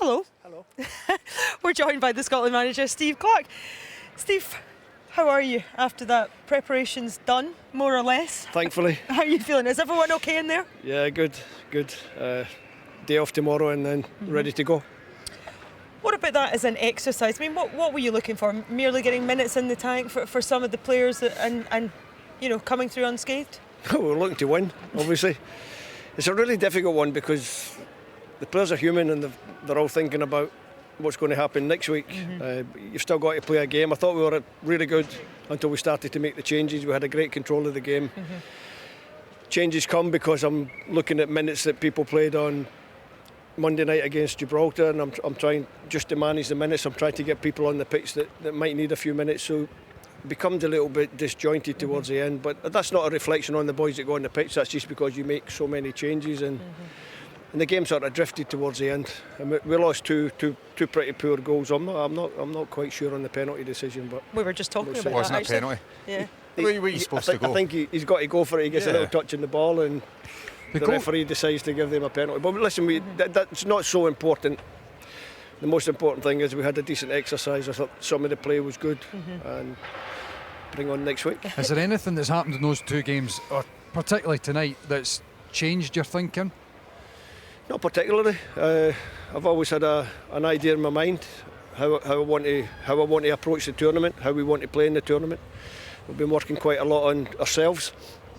Hello. Hello. We're joined by the Scotland manager, Steve Clarke. Steve, how are you after that? Preparations done, more or less? Thankfully. How are you feeling? Is everyone okay in there? Yeah, good. Day off tomorrow and then ready to go. What about that as an exercise? I mean, what were you looking for? Merely getting minutes in the tank for some of the players and coming through unscathed? We're looking to win, obviously. It's a really difficult one because the players are human and they're all thinking about what's going to happen next week. You've still got to play a game. I thought we were really good until we started to make the changes. We had a great control of the game. Changes come because I'm looking at minutes that people played on Monday night against Gibraltar, and I'm trying just to manage the minutes. I'm trying to get people on the pitch that might need a few minutes, so it becomes a little bit disjointed towards the end. But that's not a reflection on the boys that go on the pitch. That's just because you make so many changes and the game sort of drifted towards the end. And we lost two pretty poor goals. I'm not quite sure on the penalty decision, but we were just talking about that. Wasn't a penalty? Yeah. Where were you supposed to go? I think he's got to go for it. He gets a little touch in the ball and the referee decides to give them a penalty. But listen, that's not so important. The most important thing is we had a decent exercise. I thought some of the play was good and bring on next week. Is there anything that's happened in those two games, or particularly tonight, that's changed your thinking? Not particularly. I've always had an idea in my mind how I want to approach the tournament, how we want to play in the tournament. We've been working quite a lot on ourselves,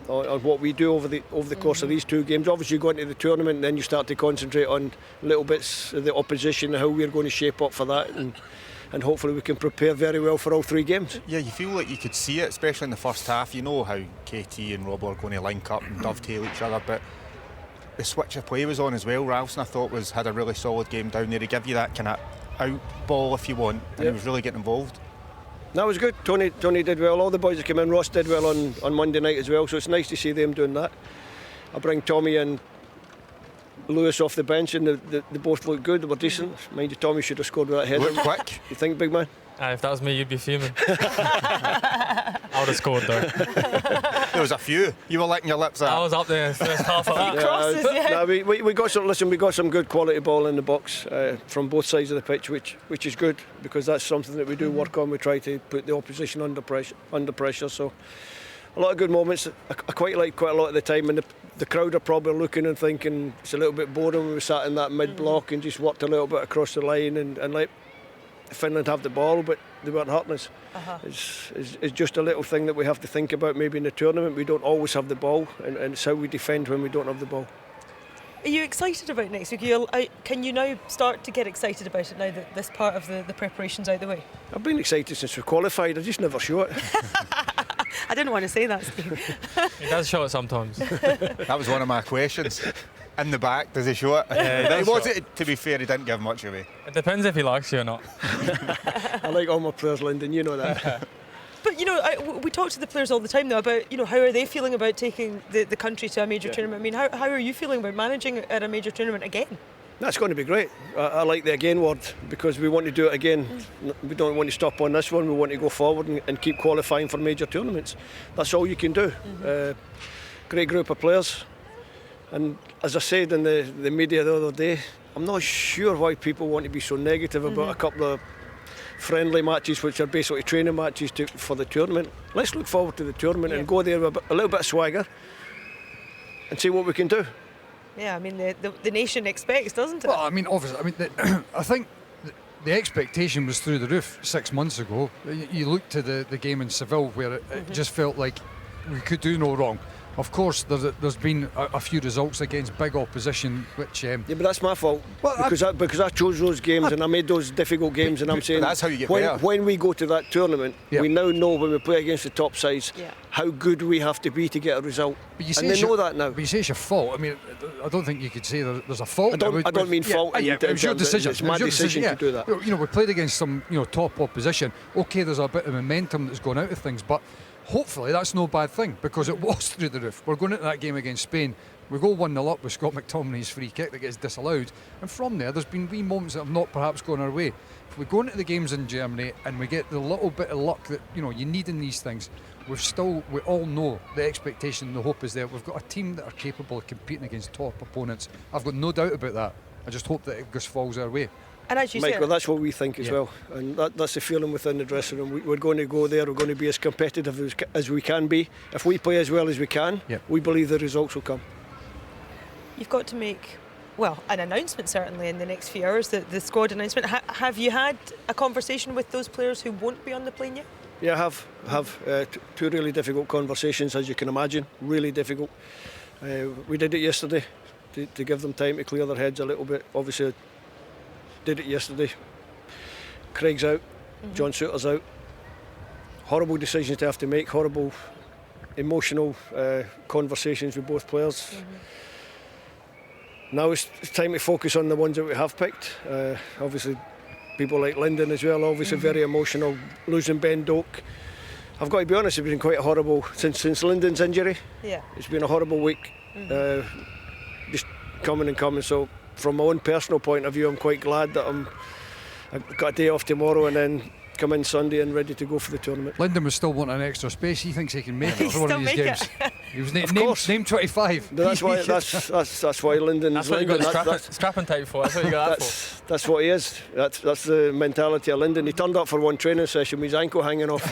on what we do over the course of these two games. Obviously, you go into the tournament, and then you start to concentrate on little bits of the opposition, how we're going to shape up for that, and hopefully we can prepare very well for all three games. Yeah, you feel like you could see it, especially in the first half. You know how KT and Rob are going to link up and dovetail each other, but the switch of play was on as well. Ralston, I thought, had a really solid game down there to give you that kind of out ball if you want, and he was really getting involved. That was good. Tony did well. All the boys that came in, Ross did well on Monday night as well, so it's nice to see them doing that. I bring Tommy and Lewis off the bench, and they both look good. They were decent. Mind you, Tommy should have scored with that header. Look quick. You think, big man? If that was me, you'd be fuming. I would have scored though. There was a few. You were licking your lips out. I was up there first half of that. We got some. Listen, we got some good quality ball in the box from both sides of the pitch, which is good because that's something that we do work on. We try to put the opposition under pressure. So a lot of good moments. I quite like quite a lot of the time, and the crowd are probably looking and thinking it's a little bit boring when we sat in that mid block and just worked a little bit across the line and let Finland have the ball, but they weren't hurting us. It's just a little thing that we have to think about maybe in the tournament. We don't always have the ball, and it's how we defend when we don't have the ball. Are you excited about next week? Can you now start to get excited about it now that this part of the preparation's out the way? I've been excited since we qualified. I just never show it. I didn't want to say that, Steve. He does show it sometimes. That was one of my questions. In the back, does he show it? To be fair, he didn't give much away. It depends if he likes you or not. I like all my players, Lyndon, you know that. But we talk to the players all the time now about how are they feeling about taking the country to a major tournament. I mean, how are you feeling about managing at a major tournament again? That's going to be great. I like the again word because we want to do it again. We don't want to stop on this one. We want to go forward and keep qualifying for major tournaments. That's all you can do. Great group of players. And as I said in the media the other day, I'm not sure why people want to be so negative about a couple of friendly matches, which are basically training matches for the tournament. Let's look forward to the tournament and go there with a little bit of swagger and see what we can do. Yeah, I mean, the nation expects, doesn't it? Well, I mean, obviously, I think the expectation was through the roof 6 months ago. You look to the game in Seville where it just felt like we could do no wrong. Of course, there's been a few results against big opposition, which... yeah, but that's my fault, because I chose those games and I made those difficult games, and I'm saying that's how you get better. When we go to that tournament, we now know when we play against the top sides how good we have to be to get a result, and they know that now. But you say it's your fault. I mean, I don't think you could say there's a fault. I don't mean fault. It was your decision. It's my decision to do that. We played against some top opposition. Okay, there's a bit of momentum that's gone out of things, but hopefully that's no bad thing because it was through the roof. We're going into that game against Spain. We go 1-0 up with Scott McTominay's free kick that gets disallowed, and from there's been wee moments that have not perhaps gone our way. If we go into the games in Germany and we get the little bit of luck that you need in these things, we all know the expectation and the hope is there. We've got a team that are capable of competing against top opponents. I've got no doubt about that. I just hope that it just falls our way. And as you Michael, said, that's what we think as well, and that's the feeling within the dressing room. We're going to go there, we're going to be as competitive as we can be. If we play as well as we can, we believe the results will come. you've got to make, well, an announcement certainly in the next few hours, the squad announcement. Have you had a conversation with those players who won't be on the plane yet? Yeah, I have two really difficult conversations, as you can imagine, really difficult. We did it yesterday to give them time to clear their heads a little bit. Obviously, did it yesterday. Craig's out, John Souttar's out. Horrible decisions to have to make, horrible emotional conversations with both players. Now it's time to focus on the ones that we have picked. Obviously, people like Lyndon as well, obviously very emotional, losing Ben Doak. I've got to be honest, it's been quite horrible since Lyndon's injury. Yeah. It's been a horrible week, just coming and coming. So from my own personal point of view, I'm quite glad that I've got a day off tomorrow and then come in Sunday and ready to go for the tournament. Lyndon was still wanting an extra space. He thinks he can make it for one of these games. He was named 25. That's why Lyndon. That's what you got scrapping type for. That's what you got that for. That's what he is. That's the mentality of Lyndon. He turned up for one training session with his ankle hanging off,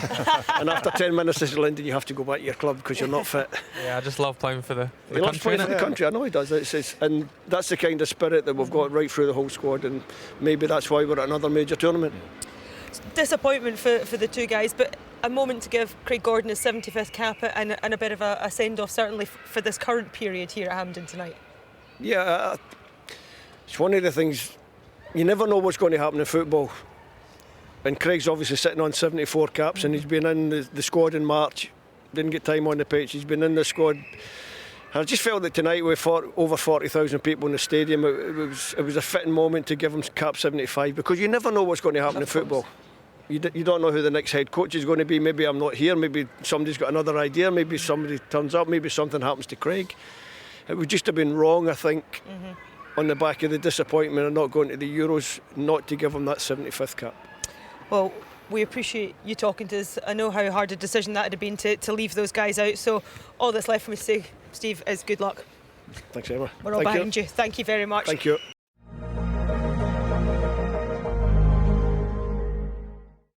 and after 10 minutes, he said, "Lyndon, you have to go back to your club because you're not fit." Yeah, I just love playing for the He country. loves playing for the country. I know he does. And that's the kind of spirit that we've got right through the whole squad, and maybe that's why we're at another major tournament. Disappointment for the two guys, but a moment to give Craig Gordon his 75th cap and a bit of a send-off certainly for this current period here at Hampden tonight. Yeah, it's one of the things, you never know what's going to happen in football, and Craig's obviously sitting on 74 caps and he's been in the squad in March, didn't get time on the pitch, he's been in the squad. I just felt that tonight with over 40,000 people in the stadium, it was a fitting moment to give him cap 75, because you never know what's going to happen in football. You don't know who the next head coach is going to be. Maybe I'm not here, maybe somebody's got another idea, maybe somebody turns up, maybe something happens to Craig. It would just have been wrong, I think, on the back of the disappointment of not going to the Euros, not to give him that 75th cap. Well, we appreciate you talking to us. I know how hard a decision that would have been to leave those guys out, so all that's left for me to say, Steve, is good luck. Thanks, Emma. We're all behind you. Thank you very much. Thank you.